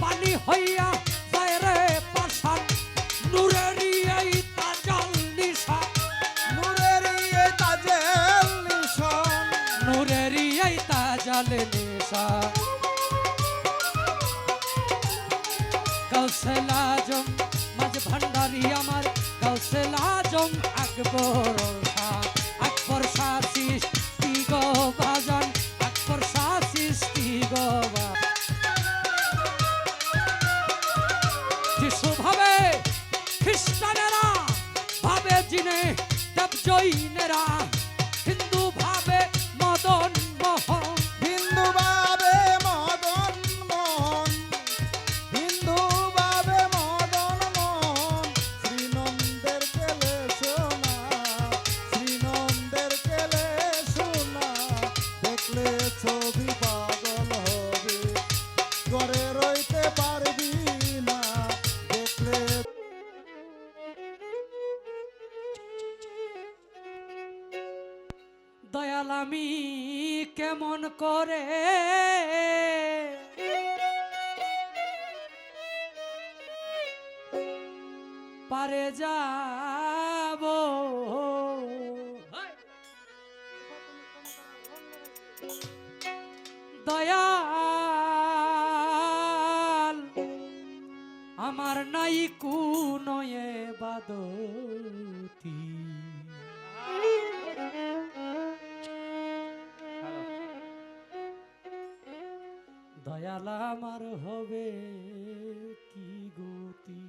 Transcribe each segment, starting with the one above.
পানি হইয়া যায় রে পাশান নূরেরই এই তাজাল নিশান নূরেরই এই তাজেল নিশান নূরেরই এই তাজাল নিশান গাউসুল আজম মাঝ ভান্ডারি আমার গাউসুল আজম আকবর শাহ আকবর শাহ সৃষ্টি গো বাজান আকবর শাহ সৃষ্টি গো যিশু ভাবে খ্রিস্টানেরা ভাবে জিনে দেব জৈনেরা হিন্দু ভাবে মদন মোহন হিন্দু বাবে মদন মোহন হিন্দু বাবে মদন মোহন শ্রীনন্দের কেলে সোনা শ্রীনন্দের কেলে সোনা দেখলে ছবি পাগল হবে ঘরে রইতে পারবি না দেখলে দয়াল আমি কেমন করে পারে যাব দয়াল আমার নাই কুনয়ে বাদতি দয়াল আমার হবে কি গতি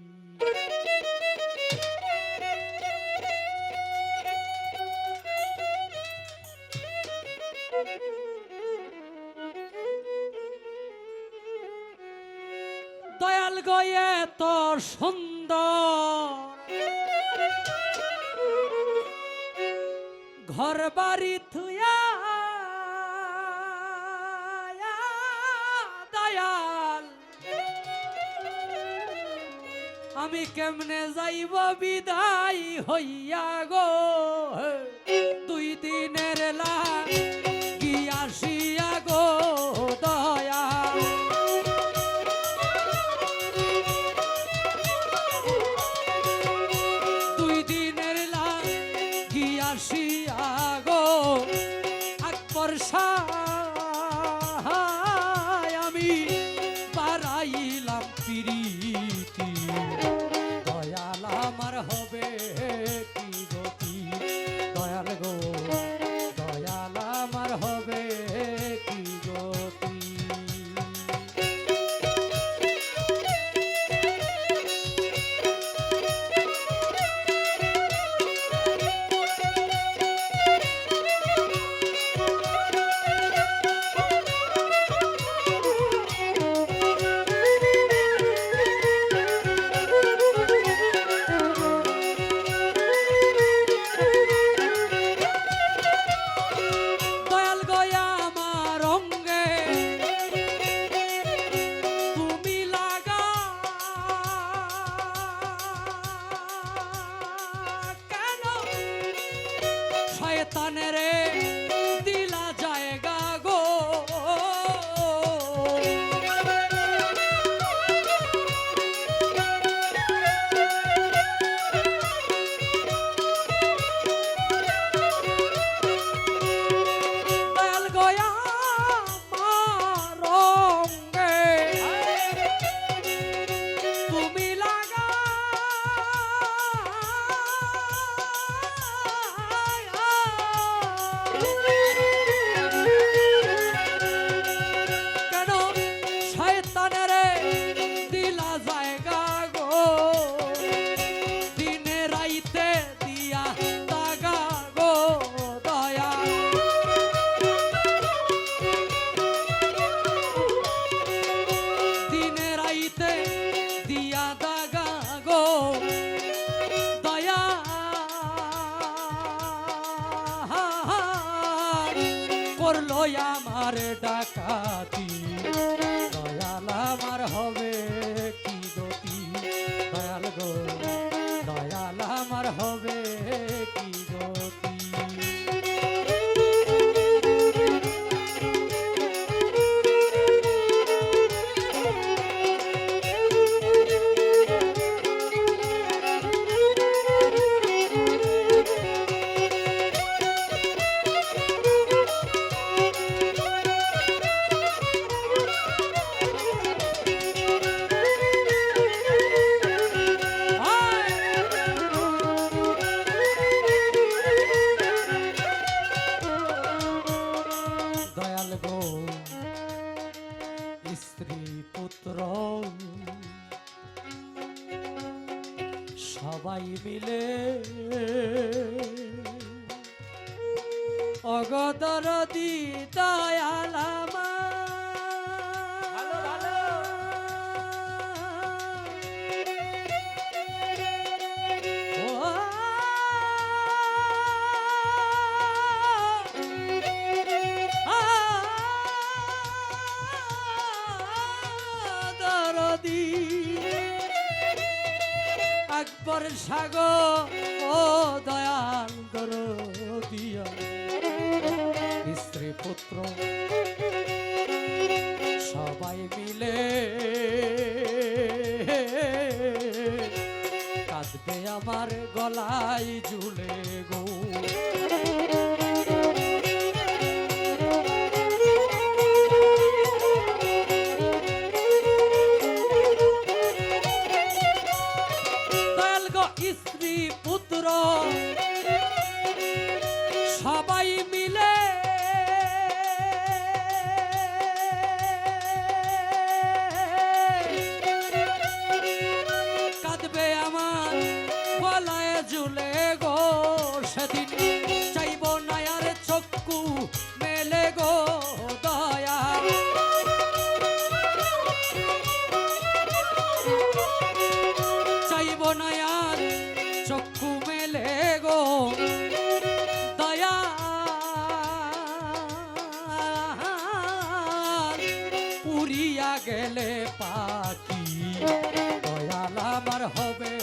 দয়াল গয়ে তো সুন্দর ঘর বাড়ি থুয়া দয়াল আমি কেমনে যাইব বিদায় হইয়া গো দুই দিনের লাগিয়াসিয়া গো দয়াল দুই দিনের লাগিয়াসিয়া গো আকবর শাহ আমি বাড়াইলাম প্রীতি দয়াল আমার হবে কি গতি দয়াল গো দয়াল আমার হবে কি গতি দয়াল গয়া আমার অঙ্গে তুমি লাগা কেন শয়তানের দিলা জায়গা গো দয়াল গয়া আমার অঙ্গে তুমি লাগা কেন শয়তানের দিলা জায়গা গো দিনে রাইতে দিয়া দাগা গো দয়া দিনে রাইতে দিয়া দাগা গো দয়া করলো আমার ডাকাতি দয়াল আমার হবে কি গতি দয়াল গো দয়াল আমার হবে কি গতি পুত্র সবাই মিলে অগদরদি দয়ালামা ভালো ভালো আকবর সাগর ও দয়াল দরদিয়া স্ত্রী পুত্র সবাই মিলে কাঁদবে আমার গলায় ঝুলে গো স্ত্রী পুত্র সবাই মিলে কাঁদবে আমার গলায় ঝুলে গো সেদিন চাইব না আর চক্ষু মেলে গো দয়া চাইব না আর চক্ষু মেলে গো দয়া উড়িয়া গেলে পাখি দয়াল আমার হবে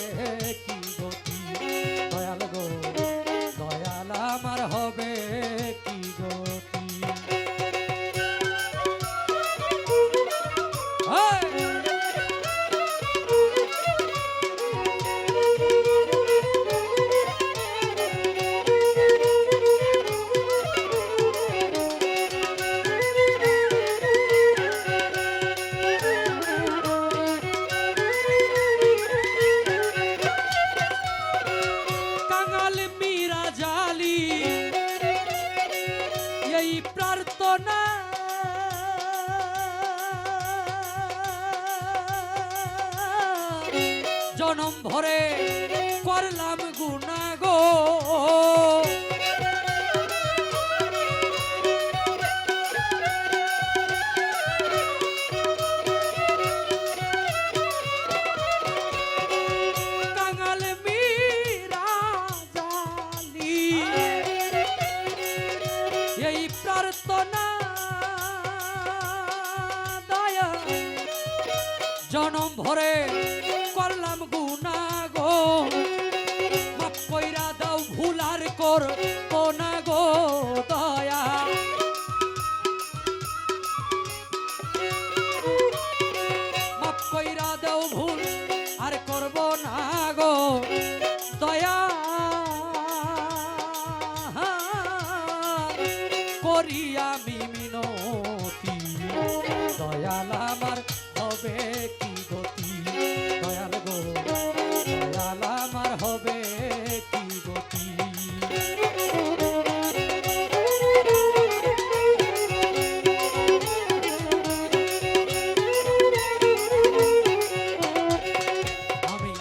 কি গতি দয়াল গো দয়াল আমার হবে কি গতি প্রার্থনা জনম ভরে করলাম গুনাহ গো কাঙাল মীরা জালি এই প্রার্থনা দয়া জনম ভরে করলাম গুনাহ গো মাফ কইরা দাও ভুল আর করব না গো দয়া মাফ কইরা দাও ভুল আর করব না গো দয়া করি আমি মিনতি দয়াল আমার হবে কি গতি দয়াল গো দয়াল আমার হবে কি গতি আমি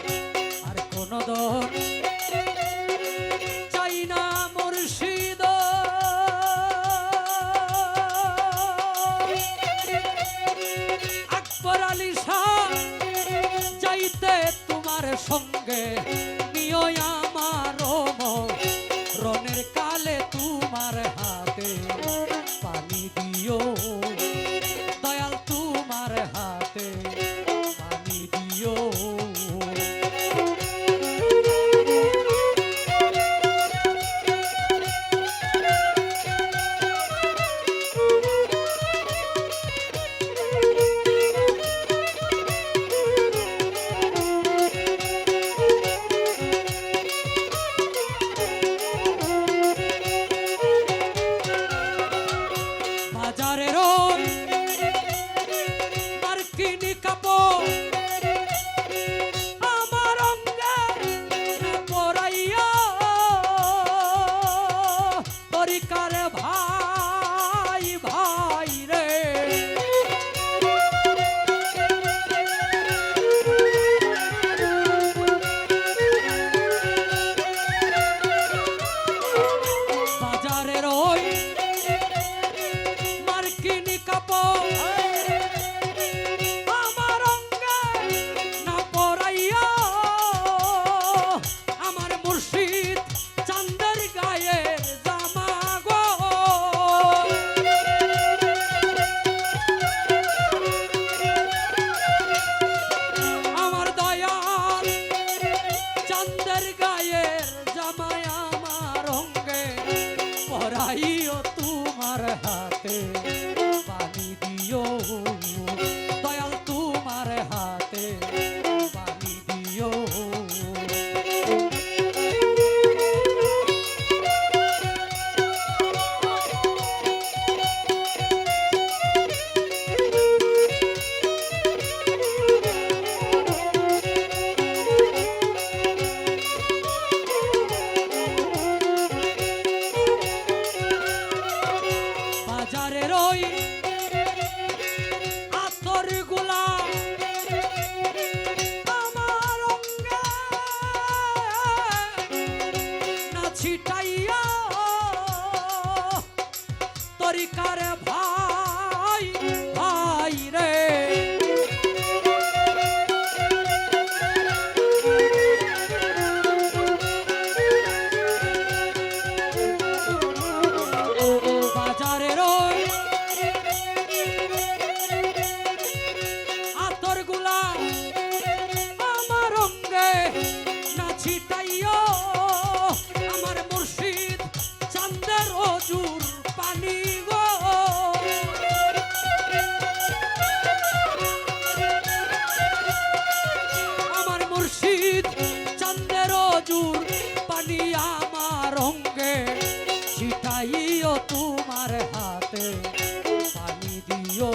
আর কোন দর চাই না মুর্শিদ আকবর আলী শাহ যাইতে তোমার সঙ্গে নিও আমার রনের কালে তোমার হাতে পানি দিও দয়াল তোমার হাতে পানি দিও হাতে পানি দিও, দয়াল তোমার হাতে পানি দিও। বাজারের ওই আতর গুলা আমার অঙ্গে না ছিটাইয়া, তরিকার ভাই ভাই রে, বাজারের ওই আতর গুলা আমার অঙ্গে না ছিটাইও, আমার মুর্শিদ চাঁদের অজুর পানি গো, আমার মুর্শিদ চাঁদের অজুর পানি আমার অঙ্গে ছিটাইও, তোমার হাতে পানি দিও।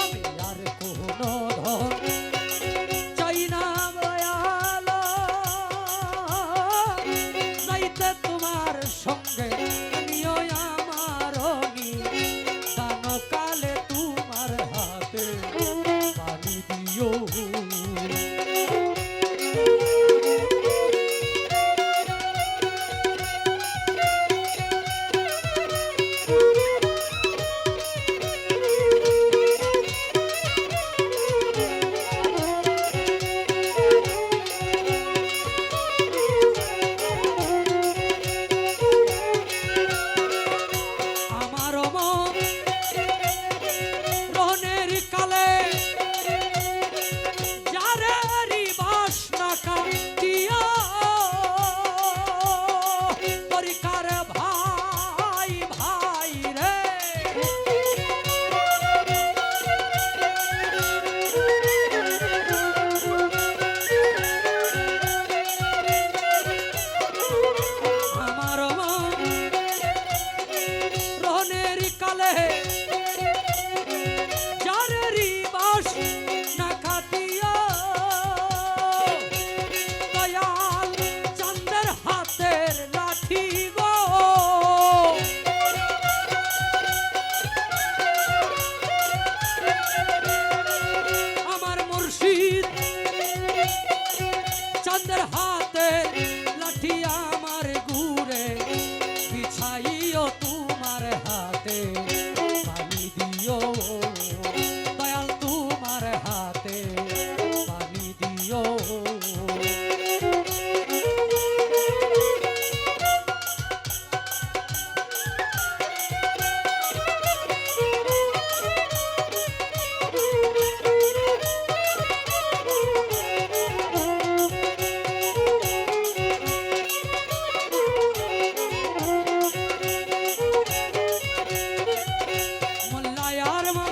আমি আর কোনো ধন চাই না দয়াল, যাইতে তোমার সঙ্গে নিও আমার দান কালে তোমার হাতে পানি দিও। আমার মন রনের কালে যারেরই বাসনা কাটিয়া, তরিকার ভাই ভাই রে, আমার মন রনের কালে যারেরই বাস না কাটিয়া, দয়াল চাঁদের হাতের লাঠি গো, আমার মুর্শিদ চাঁদের হাতের লাঠি আমার গুরে বিছাইও, তোমার হাতে পানি দিও, দয়াল তোমার হাতে পানি দিও। মোল্লায়ার মা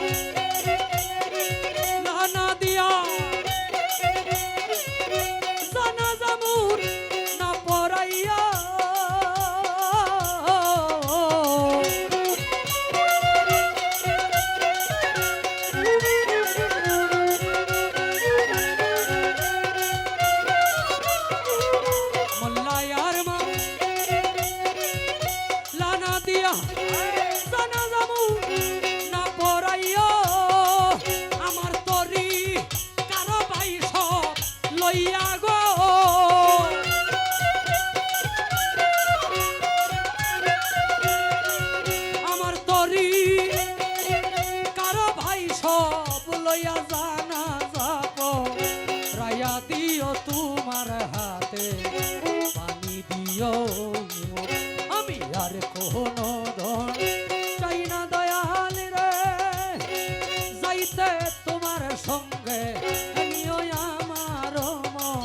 লানা দিয়া জানাজা মুর না পড়াইয়া, মোল্লায়ার মা লানা দিয়া জানাজা মুর না পড়াইয়া, আমার তরি কারো ভাই সব লইয়া গো, আমার তরি কারো ভাই সব লইয়া জানা যাব, রায়া দিও তোমার হাতে পানি দিও। আমি আর কোনো ধন চাই না দয়াল রে, যাইতে তোমার সঙ্গে নিও আমার মন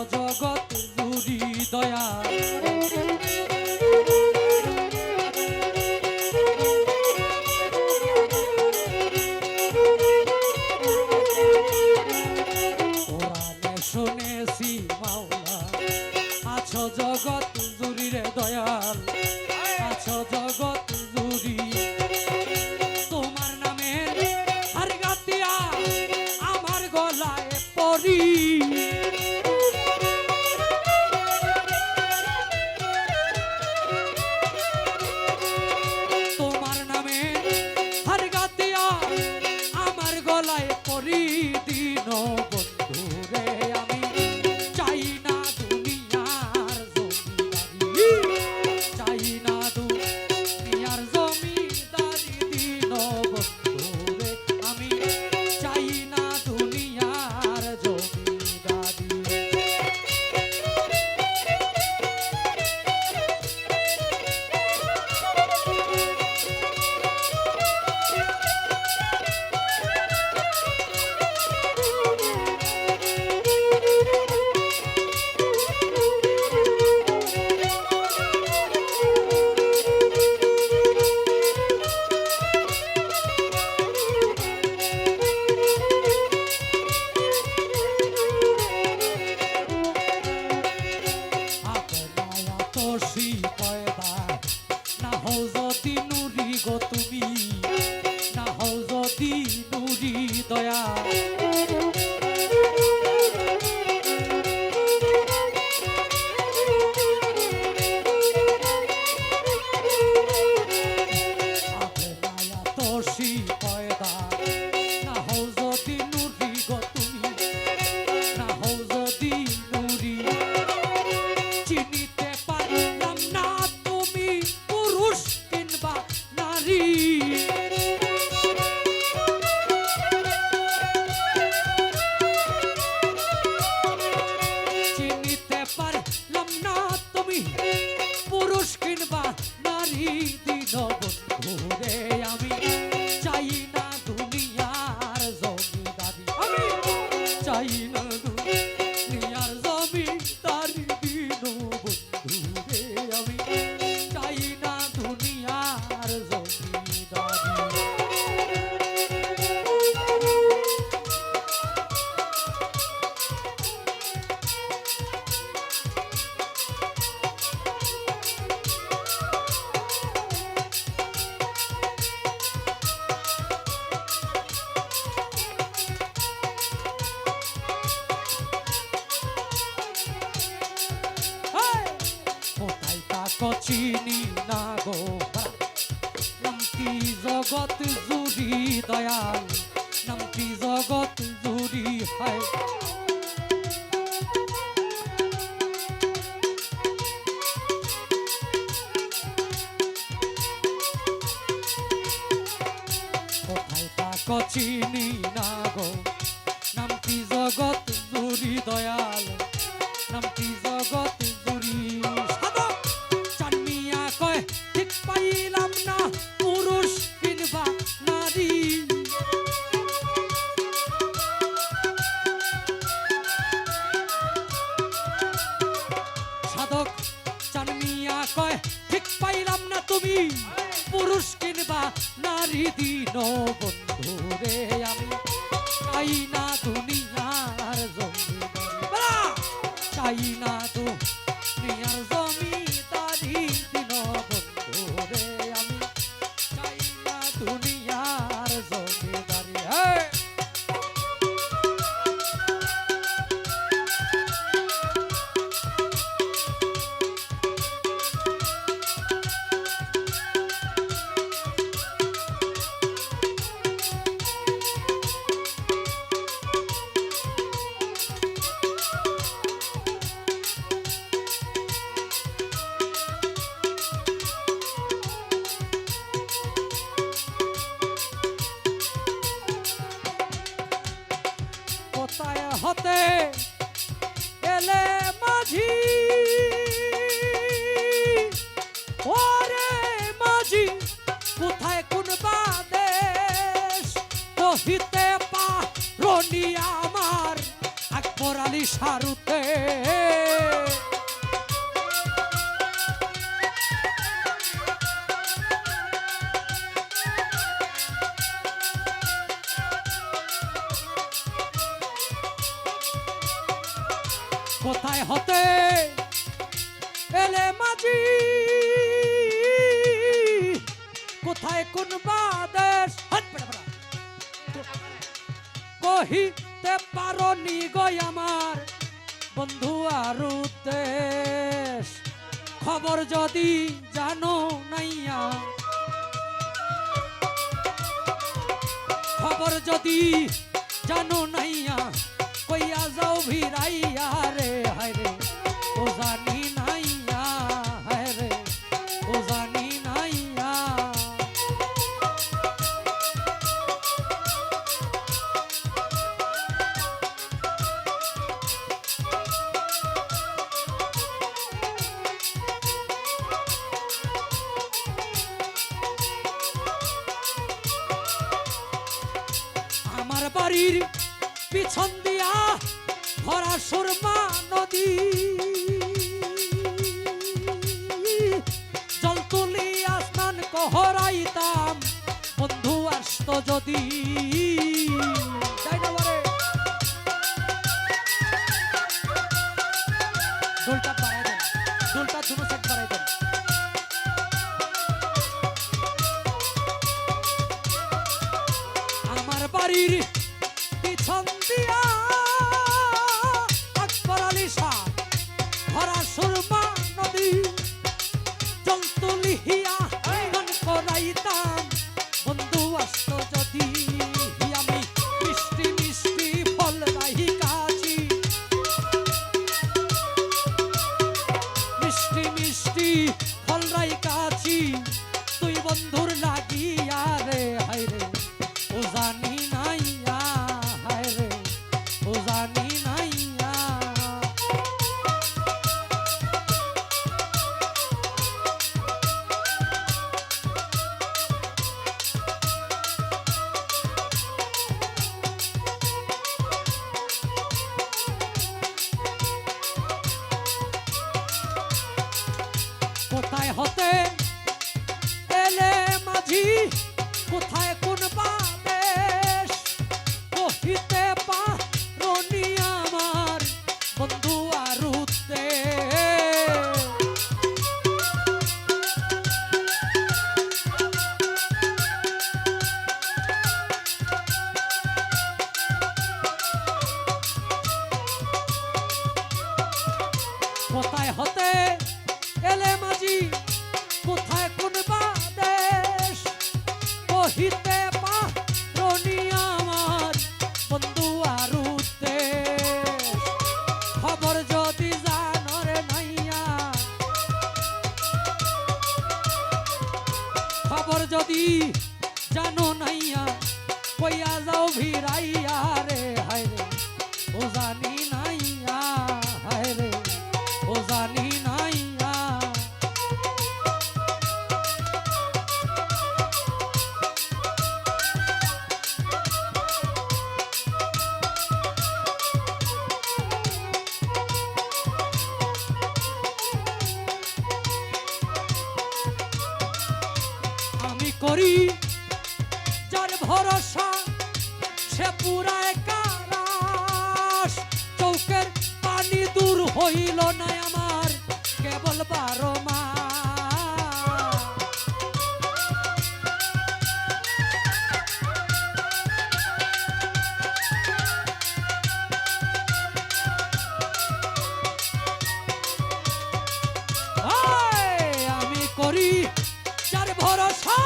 জগৎ জুড়ি দয়া কোরআনে শুনেছি মাওলা আছো জগৎ জুড়ি রে দয়াল আছো জগৎ জুড়ি তোমার নামের হার গাতিয়া আমার গলায় পড়ি তোমার নামের হার গাতিয়া আমার গলায় পড়ি দিন বন্ধু রে আমি চাই না দুনিয়ার জমিদারি চাই না দুনিয়ার জমিদারি দিন বন্ধু রে আমি চাই না দুনিয়ার জমিদারি আপনায়া তোষি পয়দা না হও যদি নুরি গো তুমি না হও যদি নুরি দয়া আপনায়া তোষি পয়দা না হও যদি নুরি গো তুমি না হও যদি নুরি চিনিতে পারলাম না তুমি পুরুষ কিংবা নারী চিনিতে পারলাম না তুমি পুরুষ কিংবা নারী দিন বন্ধু রে আমি চাই না দুনিয়ার জমিদারি আমি চাই না দুনিয়ার জমিদারি দিন বন্ধু রে আমি চাই না দুনিয়ার জমিদারি কোথায় তাকো চিনি না গো নামটি জগৎ জুড়ি দয়াল নামটি জগৎ জুড়ি হয় কোথায় তাকো চিনি না গো নামটি জগৎ জুড়ি দয়াল নামটি জগৎ জুড়ি সাধক চানমিয়া কয় ঠিক পাইলাম না পুরুষ কিংবা নারী সাধক চানমিয়া কয় ঠিক পাইলাম না তুমি পুরুষ কিংবা নারী দিন বন্ধু রে আমি চাই না দুনিয়ার জমিদারি চাই না দুনিয়ার জমিদারি দিন বন্ধু রে আমি চাই না দুনিয়ার জমিদারি কোথায় হতে এলে মাঝি ওরে মাঝি কোথায় কোন বাদেশ কহিতে পারি আমার আকবর আলী সারুতে কোথায় হতে এলে মাঝি কোথায় কোন বাদেশ কহিতে পারো নি গো আমার বন্ধু আর দেশ খবর যদি জানো নাইয়া খবর যদি জানো নাইয়া কইয়া যাও ভিড়াইয়া রে হায় রে ও জানি নাইয়া হায় রে ও জানি নাইয়া আমার বাড়ির পিছন দিয়া ভরা সুরমা নদী জল তুলিয়া স্নান কহরাইতাম বন্ধু আসত যদি তাই না বলে দুলটা বাড়াই দেন দুলটা দুটো সেট বাড়াই দেন আমার বাড়ির পিছন দিয়া আকবর আলী শাহ ভরা সুরমা নদী জল তুলিয়া গান করাইতাম বন্ধু আসত যদি আমি মিষ্টি মিষ্টি ফল রাহি কাছি মিষ্টি মিষ্টি ফল রাই কাছি তুই বন্ধুর লাগিয়া রে হায় রে ও জানি নাইয়া হায় রে ও জানি নাইয়া কোথায় হতে এলে মাঝি কোথায় কোন বাদেশ কহিতে পারি আমার বন্ধু আর কোথায় হতে এলে মাঝি কোথায় কোন বাদেশ কহিতে পারি আমার বন্ধু আর খবর যদি জানো রে নাইয়া খবর যদি জানো নাইয়া কইয়া যাও ভিড়াইয়া রে হায় রে ও জানি নাইয়া হায় রে ও জানি নাইয়া আমি করি যার ভরসা সে পুরায় কারাস চৌকের পানি দূর হইল না আমার কেবল 12 মাস আমি করি যার ভরসা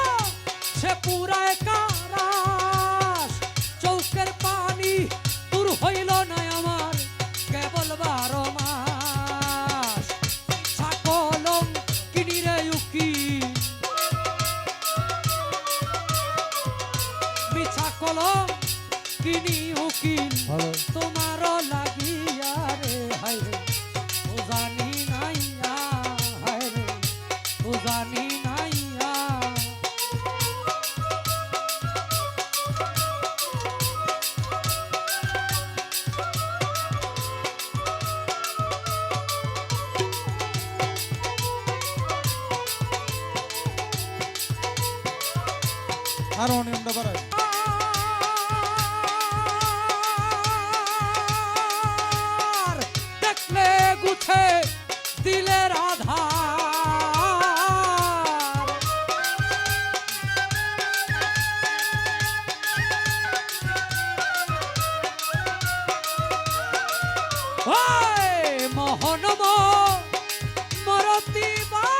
সে পুরায় কারাস চৌকের পানি দূর হইল না আমার কেবল 12 মাস সকলম কিনিরে উকিল মিছা কলম কিনি উকিল তোমার লাগিয়া রে হায় রে ও জানি নাইয়া হায় রে ও জানি নাইয়া হারমোনিয়ামটা বাড়াই। আর দেখলে গুছে দিলের আধার ওই মোহনম মরতি বাবার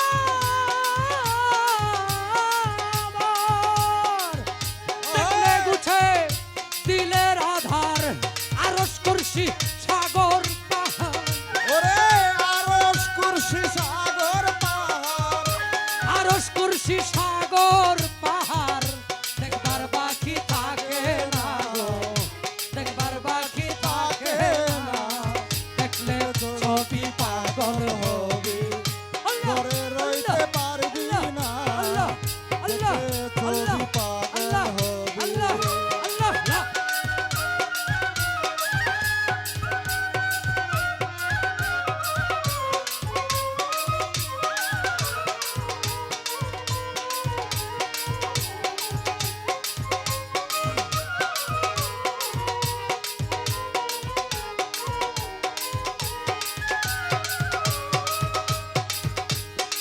দেখলে গুছে দিলের আধার আরশ কুরসি সাগর পাহাড় ওরে আরশ কুরসি সাগর পাহাড়, আরশ কুরসি সাগর পাহাড় দেখবার বাকি থাকে না গো দেখবার বাকি থাকে না দেখলে ছবি পাগল হবে আল্লাহ ঘরে রইতে পারবি না, আল্লাহ আল্লাহ দেখলে আল্লাহ ছবি পাগল আল্লাহ হবি। আল্লাহ আল্লাহ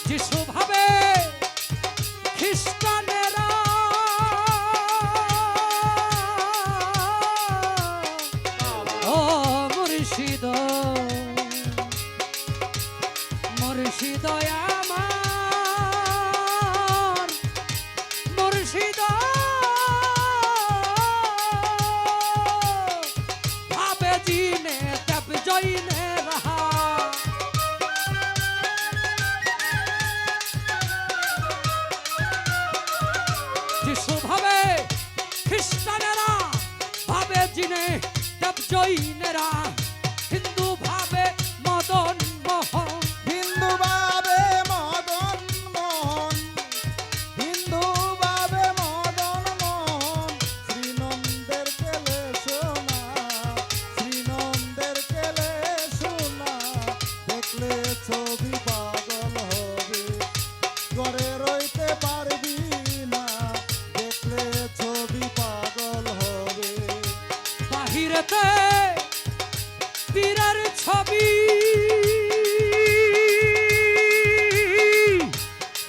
যিশু ভাবে খ্রিস্টানেরা ও মুর্শিদ মুর্শিদ আমার মুর্শিদ ভাবে জিনে তব জইনে রহা যিশু ভাবে খ্রিস্টানেরা ভাবে জিনে দেব জৈনেরা হিন্দু ভাবে মদন মোহন হিন্দু বাবে মদন মোহন, হিন্দু বাবে মদন মোহন, শ্রীনন্দের কেলে সোনা, শ্রীনন্দের কেলে সোনা, দেখলে ছবি পাগল হবে, ঘরে রইতে পারবি না, দেখলে ছবি পাগল হবে। বাহিরেতে পীরের ছবি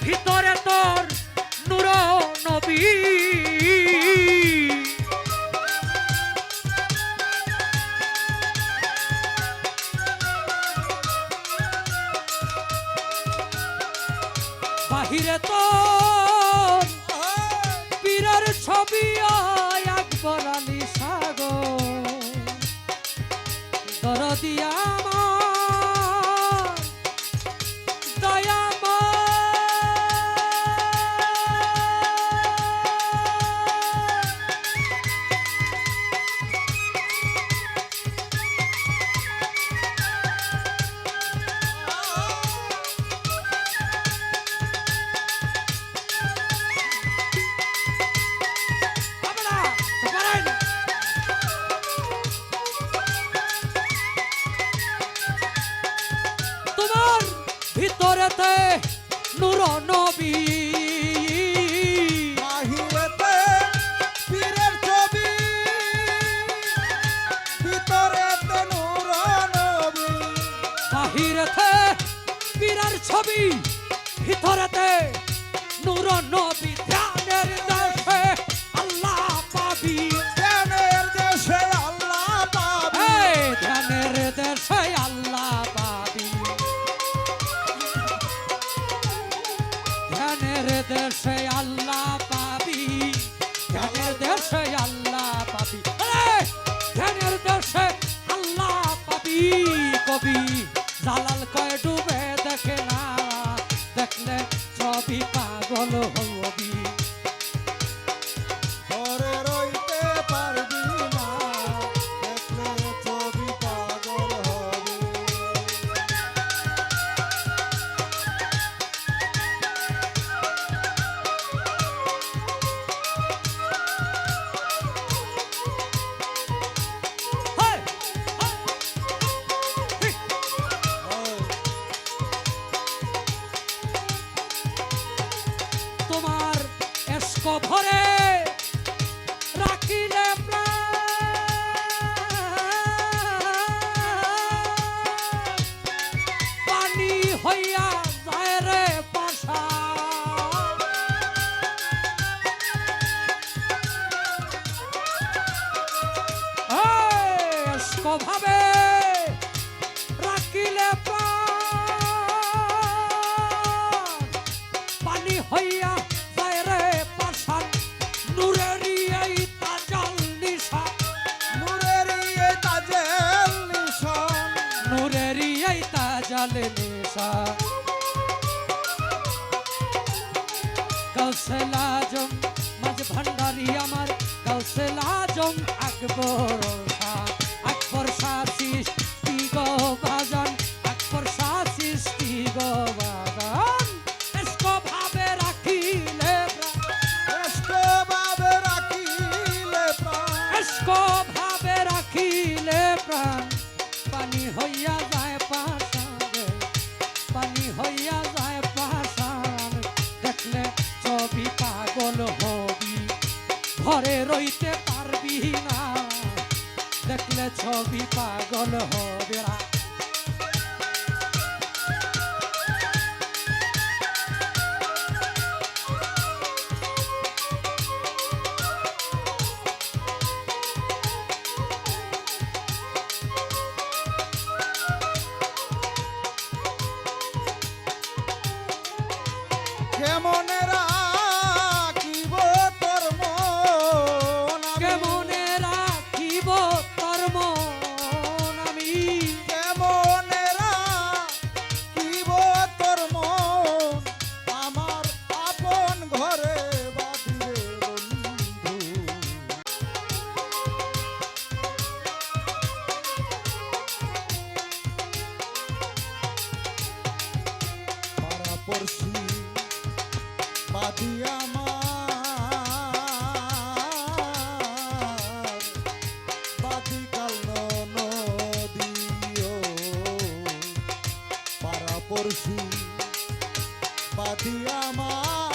ভিতরে তোর নূর নবী বাহিরে তোর পীরের ছবি আকবর আলী সাগর দরদি আমার দয়াময় হবে না, তো পারেন। তোমার ভিতরেতে নূর নবী বাহিরেতে পীরের ছবি, ভিতরেতে নূর নবী। বাহিরেতে পীরের ছবি ভিতরেতে নূর নবী ধ্যানের দেশে আল্লাহ পাবি ধ্যানের দেশে আল্লাহ পাবি, এই ধ্যানের দেশে আল্লাহ পাবি ধ্যানের দেশে আল্লাহ পাবি ধ্যানের দেশে আল্লাহ পাবি এই ধ্যানের দেশে আল্লাহ পাবি কবি জালাল কয় ডুবে দেখে না দেখলে ছবি পাগল হবি আইতা জালে নেশা গাউসুল আজম মাঝ ভান্ডারি আমার গাউসুল আজম আকবর শাহ আকবর শাহ সৃষ্টি গো বাজান আকবর শাহ সৃষ্টি গো বাজান এসকো ভাবে রাখিলে এসকো ভাবে রাখিলে প্রাণ এসকো ভাবে রাখিলে প্রাণ পানি হইয়া যায় পাশান পানি হইয়া যায় পাশান দেখলে ছবি পাগল হবি ঘরে রইতে পারবি না দেখলে ছবি পাগল হবে না কেমনে রাখিব তোর মন আমি? কেমনে রাখিব তোর মন আমি কেমনে রাখিব তোর মন আমার আপন ঘরে বাঁধিরে বন্ধু পাড়াপড়শি বাদি আমার বাদি কাল নদীও পাড়াপড়শি বাদি আমার